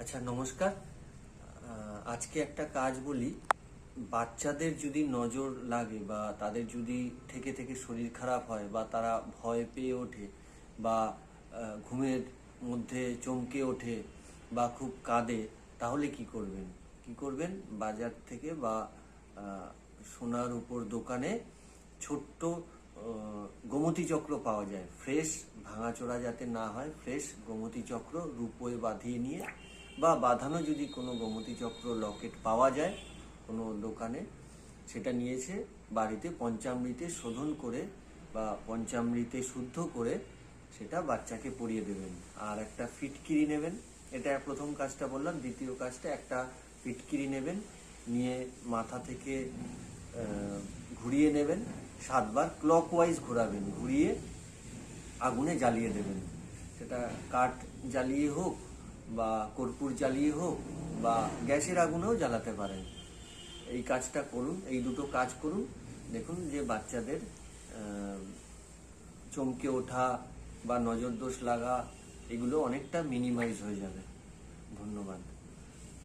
আচ্ছা, নমস্কার। আজকে একটা কাজ বলি। বাচ্চাদের যদি নজর লাগে বা তাদের যদি থেকে থেকে শরীর খারাপ হয় বা তারা ভয় পেয়ে ওঠে বা ঘুমের মধ্যে চমকে ওঠে বা খুব কাঁদে, তাহলে কি করবেন? বাজার থেকে বা সোনার উপর দোকানে ছোট্ট গোমতী চক্র পাওয়া যায়। ফ্রেশ, ভাঙাচোরা যাতে না হয়, ফ্রেশ গোমতী চক্র রূপোয় বাঁধিয়ে নিয়ে বা বাঁধানো যদি কোনো গোমতী চক্র লকেট পাওয়া যায় কোনো দোকানে, সেটা নিয়েছে বাড়িতে পঞ্চামৃতে শোধন করে বা পঞ্চামৃতে শুদ্ধ করে সেটা বাচ্চাকে পরিয়ে দেবেন। আর একটা ফিটকিরি নেবেন। এটা প্রথম কাজটা বললাম। দ্বিতীয় কাজটা, একটা ফিটকিরি নেবেন, নিয়ে মাথা থেকে ঘুরিয়ে নেবেন, 7 বার ক্লকওয়াইজ ঘোরাবেন, ঘুরিয়ে আগুনে জ্বালিয়ে দেবেন। সেটা কাঠ জ্বালিয়ে হোক বা কর্পূর জ্বালিয়ে হোক বা গ্যাসের আগুনেও জ্বালাতে পারেন। এই কাজটা করুন, এই দুটো কাজ করুন। দেখুন যে বাচ্চাদের চমকে ওঠা বা নজর দোষ লাগা এগুলো অনেকটা মিনিমাইজ হয়ে যাবে। ধন্যবাদ।